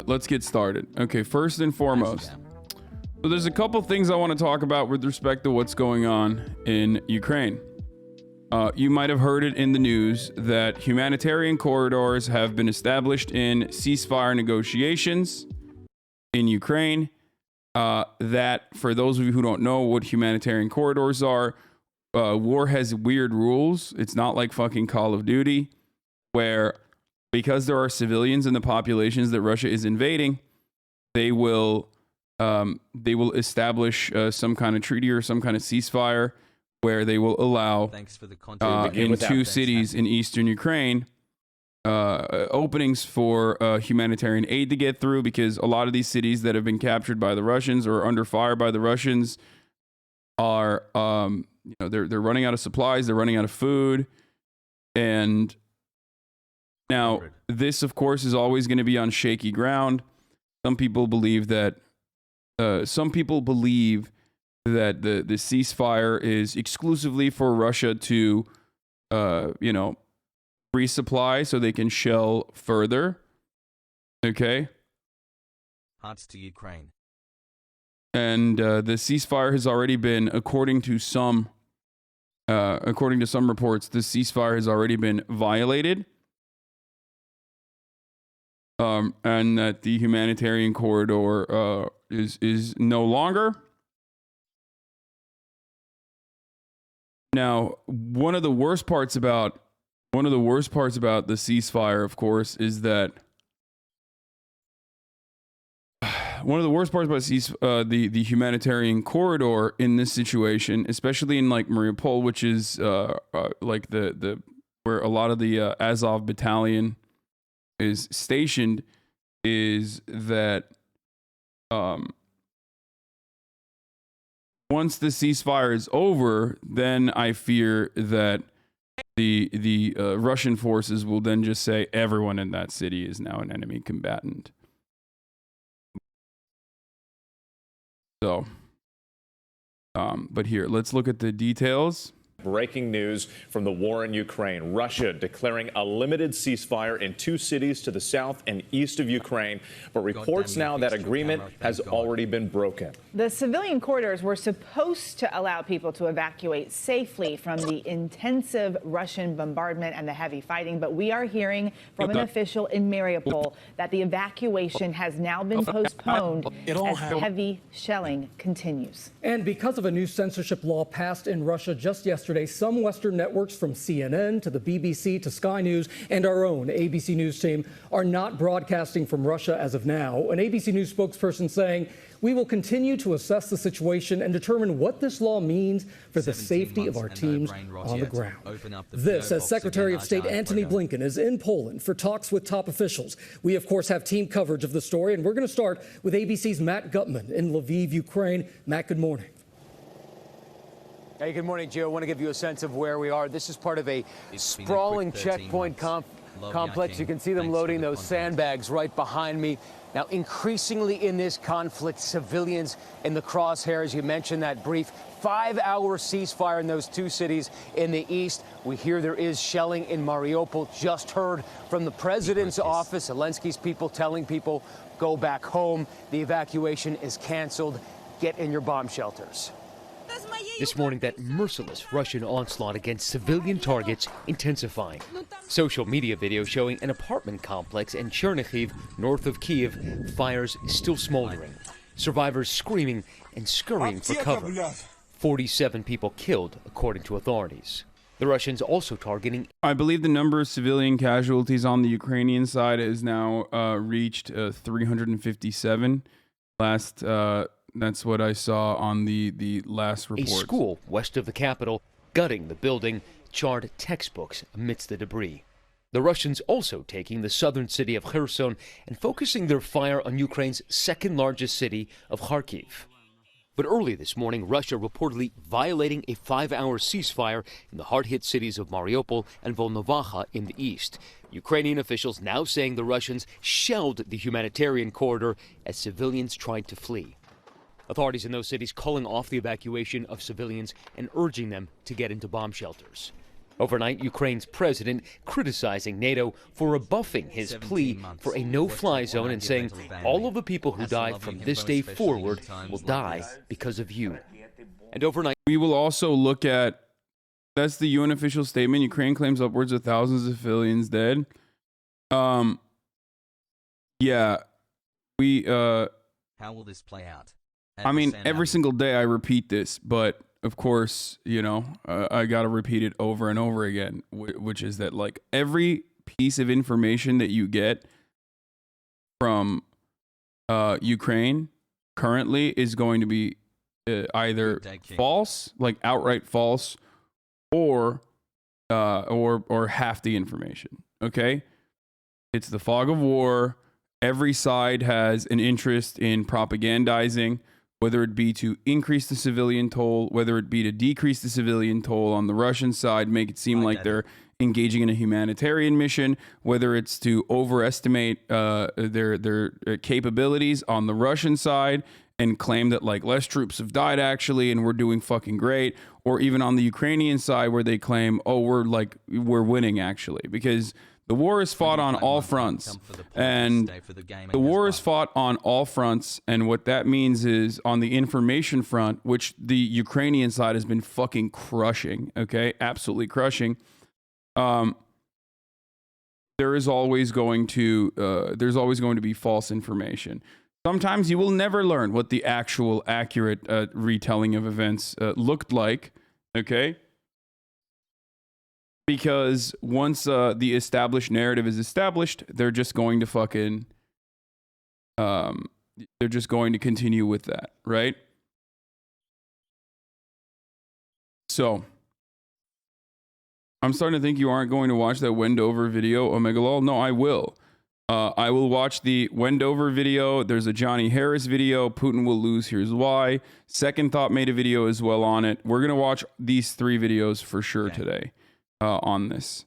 let's get started. Okay, first and foremost, so there's a couple things I want to talk about with respect to what's going on in Ukraine. You might have heard it in the news that humanitarian corridors have been established in ceasefire negotiations in Ukraine. That, for those of you who don't know what humanitarian corridors are, war has weird rules. It's not like fucking Call of Duty, where because there are civilians in the populations that Russia is invading, they will establish some kind of treaty or some kind of ceasefire where they will allow in two cities in eastern Ukraine openings for humanitarian aid to get through, because a lot of these cities that have been captured by the Russians or under fire by the Russians are they're running out of supplies, they're running out of food. And now this, of course, is always going to be on shaky ground. Some people believe that the ceasefire is exclusively for Russia to resupply so they can shell further. Okay. Hearts to Ukraine. And the ceasefire has already been, according to some reports, the ceasefire has already been violated. And that the humanitarian corridor is no longer. Now, one of the worst parts about the ceasefire, of course, is that the humanitarian corridor in this situation, especially in like Mariupol, which is like the where a lot of the Azov battalion is stationed, is that once the ceasefire is over, then I fear that the Russian forces will then just say everyone in that city is now an enemy combatant. So, but here, let's look at the details. Breaking news from the war in Ukraine. Russia declaring a limited ceasefire in two cities to the south and east of Ukraine. But reports now that agreement has already been broken. The civilian corridors were supposed to allow people to evacuate safely from the intensive Russian bombardment and the heavy fighting. But we are hearing from an official in Mariupol that the evacuation has now been postponed as heavy shelling continues. And because of a new censorship law passed in Russia just yesterday, some Western networks from CNN to the BBC to Sky News and our own ABC News team are not broadcasting from Russia as of now. An ABC News spokesperson saying, "We will continue to assess the situation and determine what this law means for the safety of our teams on the ground." This as Secretary of State Antony Blinken is in Poland for talks with top officials. We, of course, have team coverage of the story, and we're going to start with ABC's Matt Gutman in Lviv, Ukraine. Matt, good morning. Hey, good morning, Gio. I want to give you a sense of where we are. This is part of a sprawling checkpoint complex. You can see them loading those sandbags right behind me. Now, increasingly in this conflict, civilians in the crosshairs. You mentioned that brief 5-hour ceasefire in those two cities in the east. We hear there is shelling in Mariupol. Just heard from the president's office, Zelensky's people telling people, go back home. The evacuation is canceled. Get in your bomb shelters. This morning, that merciless Russian onslaught against civilian targets intensifying. Social media video showing an apartment complex in Chernihiv, north of Kiev, fires still smoldering. Survivors screaming and scurrying for cover. 47 people killed, according to authorities. The Russians also targeting... I believe the number of civilian casualties on the Ukrainian side has now reached 357. That's what I saw on the last report. A school west of the capital, gutting the building, charred textbooks amidst the debris. The Russians also taking the southern city of Kherson and focusing their fire on Ukraine's second largest city of Kharkiv. But early this morning, Russia reportedly violating a 5-hour ceasefire in the hard-hit cities of Mariupol and Volnovakha in the east. Ukrainian officials now saying the Russians shelled the humanitarian corridor as civilians tried to flee. Authorities in those cities calling off the evacuation of civilians and urging them to get into bomb shelters. Overnight, Ukraine's president criticizing NATO for rebuffing his plea for a no-fly zone and saying all of the people who die from this day forward will die because of you. And overnight, we will also look at, that's the UN official statement. Ukraine claims upwards of thousands of civilians dead. Yeah, we, How will this play out? I mean, every single day I repeat this, but of course, you know, I got to repeat it over and over again, which is that like every piece of information that you get from Ukraine currently is going to be either false, like outright false, or half the information. Okay, it's the fog of war. Every side has an interest in propagandizing, whether it be to increase the civilian toll, whether it be to decrease the civilian toll on the Russian side, make it seem like they're engaging in a humanitarian mission, whether it's to overestimate their capabilities on the Russian side and claim that like less troops have died actually and we're doing fucking great, or even on the Ukrainian side where they claim, oh, we're winning actually, because the war is fought on all fronts, and the war is fought on all fronts, and what that means is on the information front, which the Ukrainian side has been fucking crushing, okay, absolutely crushing. There is always going to be false information. Sometimes you will never learn what the actual accurate retelling of events looked like, okay? Because once the established narrative is established, they're just going to fucking, they're just going to continue with that, right? So, I'm starting to think you aren't going to watch that Wendover video, Omegalol. No, I will. I will watch the Wendover video. There's a Johnny Harris video. Putin will lose. Here's why. Second Thought made a video as well on it. We're going to watch these 3 videos for sure today. On this.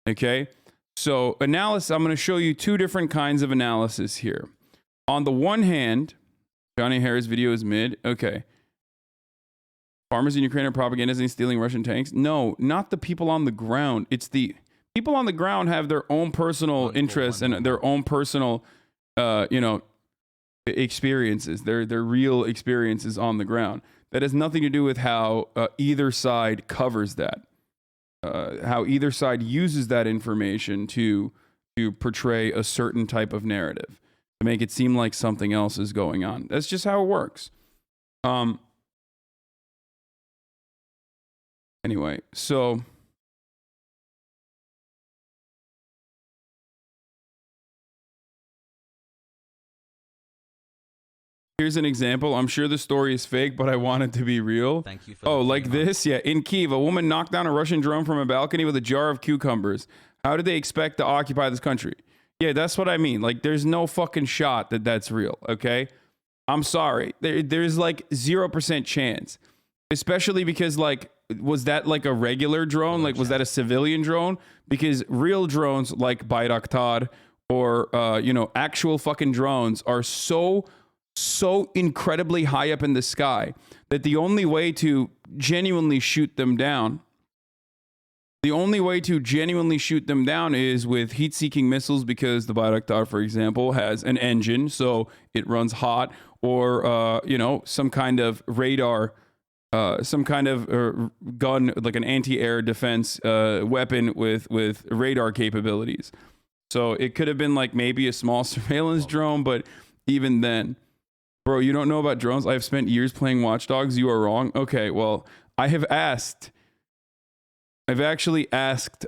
Okay. So analysis, I'm going to show you 2 different kinds of analysis here. On the one hand, Johnny Harris video is mid. Okay. Farmers in Ukraine are propagandizing stealing Russian tanks. No, not the people on the ground. It's the people on the ground have their own personal interests and their own personal, experiences. Their real experiences on the ground. That has nothing to do with how either side covers that. How either side uses that information to portray a certain type of narrative, to make it seem like something else is going on. That's just how it works. Anyway, so here's an example. I'm sure the story is fake, but I want it to be real. Thank you for like this? Yeah. In Kyiv, a woman knocked down a Russian drone from a balcony with a jar of cucumbers. How did they expect to occupy this country? Yeah, that's what I mean. Like, there's no fucking shot that that's real, okay? I'm sorry. There's like 0% chance. Especially because, like, was that like a regular drone? Like, was that a civilian drone? Because real drones like Bayraktar or, actual fucking drones are so incredibly high up in the sky that the only way to genuinely shoot them down is with heat-seeking missiles, because the Bayraktar, for example, has an engine, so it runs hot, or some kind of radar, some kind of gun, like an anti-air defense weapon with radar capabilities. So it could have been like maybe a small surveillance drone, but even then. Bro, you don't know about drones? I've spent years playing Watch Dogs. You are wrong. Okay, well, I've actually asked,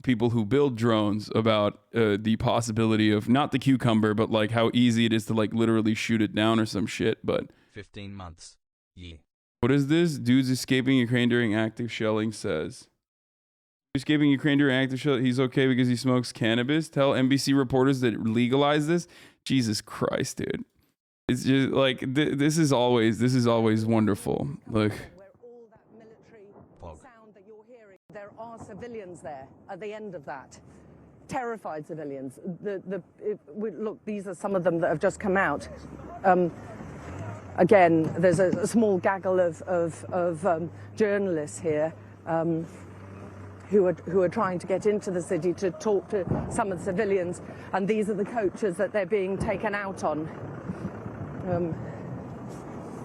people who build drones about the possibility of not the cucumber, but like how easy it is to like literally shoot it down or some shit. But 15 months. Yeah. What is this? Dude's escaping Ukraine during active shelling says. Escaping Ukraine during active shelling. He's okay because he smokes cannabis. Tell NBC reporters that legalize this. Jesus Christ, dude. It's just like this is always wonderful. Look. Where all that military sound that you're hearing, there are civilians there at the end of that. Terrified civilians. Look, these are some of them that have just come out. Again, there's a small gaggle of journalists here. who are trying to get into the city to talk to some of the civilians, and these are the coaches that they're being taken out on.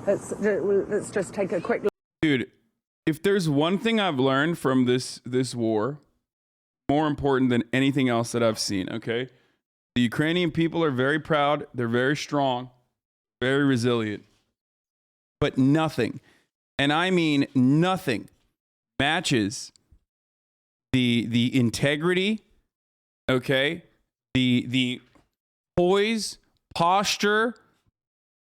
Let's just take a quick look. Dude, if there's one thing I've learned from this war, more important than anything else that I've seen, okay? The Ukrainian people are very proud, they're very strong, very resilient. But nothing, and I mean nothing, matches the integrity, okay? The poise, posture,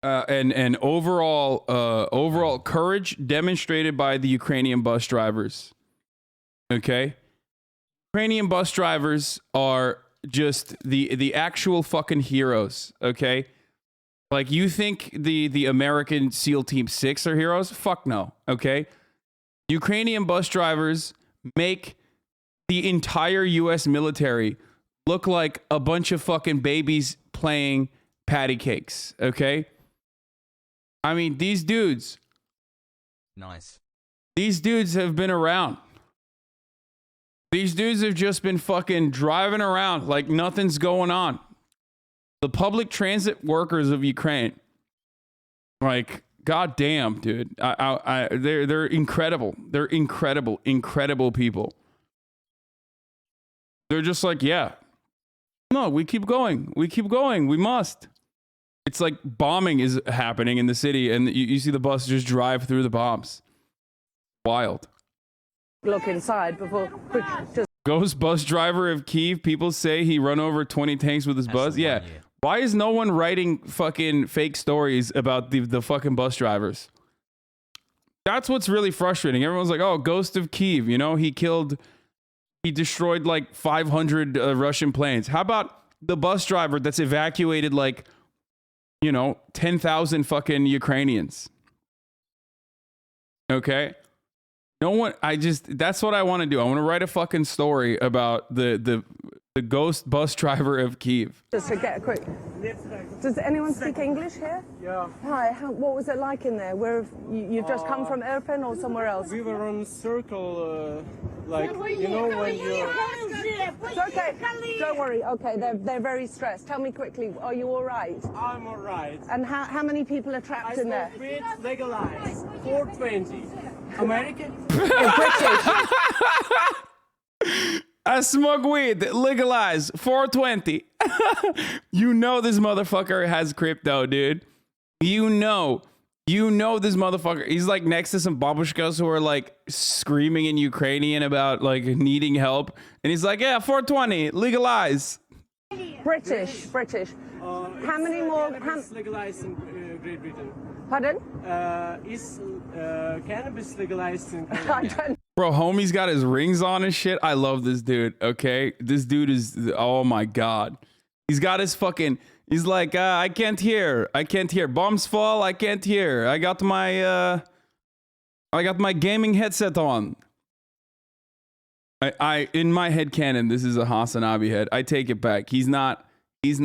and overall courage demonstrated by the Ukrainian bus drivers. Okay? Ukrainian bus drivers are just the actual fucking heroes, okay? Like, you think the American SEAL Team 6 are heroes? Fuck no, okay? Ukrainian bus drivers make the entire US military look like a bunch of fucking babies playing patty cakes, okay? I mean, these dudes have been around. These dudes have just been fucking driving around like nothing's going on. The public transit workers of Ukraine, like, goddamn, dude, they're incredible. They're incredible people. They're just like, yeah, no, we keep going. We must. It's like bombing is happening in the city, and you see the bus just drive through the bombs. Wild. Look inside before. Ghost bus driver of Kyiv. People say he run over 20 tanks with his bus. Yeah. Why is no one writing fucking fake stories about the fucking bus drivers? That's what's really frustrating. Everyone's like, oh, Ghost of Kyiv. You know, he destroyed like 500 Russian planes. How about the bus driver that's evacuated like, 10,000 fucking Ukrainians? Okay. No one, that's what I want to do. I want to write a fucking story about the ghost bus driver of Kyiv. Just to get a quick. Does anyone speak English here? Yeah. Hi. What was it like in there? Where you've just come from Irpin or somewhere else? We were on circle, like when you're. It's okay. Don't worry. Okay, they're very stressed. Tell me quickly. Are you all right? I'm all right. And how many people are trapped in there? Weed legalized 420. American. I smoke weed, legalized, 420. You know this motherfucker has crypto, dude. You know this motherfucker. He's like next to some babushkas who are like screaming in Ukrainian about like needing help. And he's like, yeah, 420, legalize. British. How many more? Cannabis legalized in Great Britain. Pardon? Is cannabis legalized in Great I Britain? don't. Bro, homie's got his rings on and shit. I love this dude, okay? This dude is, oh my God. He's got his fucking, he's like, I can't hear. Bombs fall, I can't hear. I got my gaming headset on. In my head canon, this is a HasanAbi head. I take it back. He's not some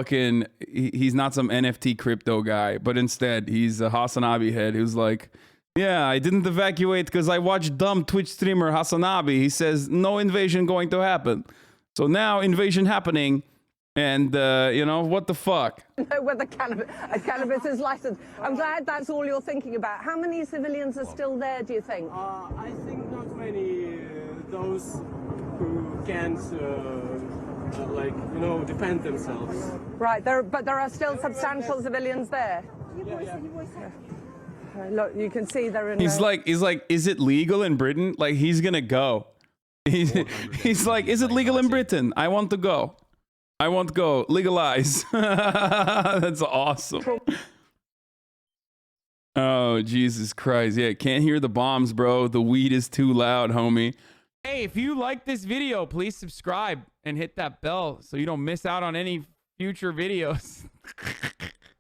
NFT crypto guy, but instead he's a HasanAbi head who's like, yeah, I didn't evacuate because I watched dumb Twitch streamer HasanAbi. He says no invasion going to happen. So now invasion happening, and what the fuck? Know whether cannabis is licensed. I'm glad that's all you're thinking about. How many civilians are still there, do you think? I think not many. Those who can't, defend themselves. Right, but there are still substantial civilians there. Look, you can see they're in. He's like, is it legal in Britain? Like, he's gonna go. He's like, is it legal in Britain? I want to go. Legalize. That's awesome. Oh, Jesus Christ. Yeah, can't hear the bombs, bro. The weed is too loud, homie. Hey, if you like this video, please subscribe and hit that bell so you don't miss out on any future videos.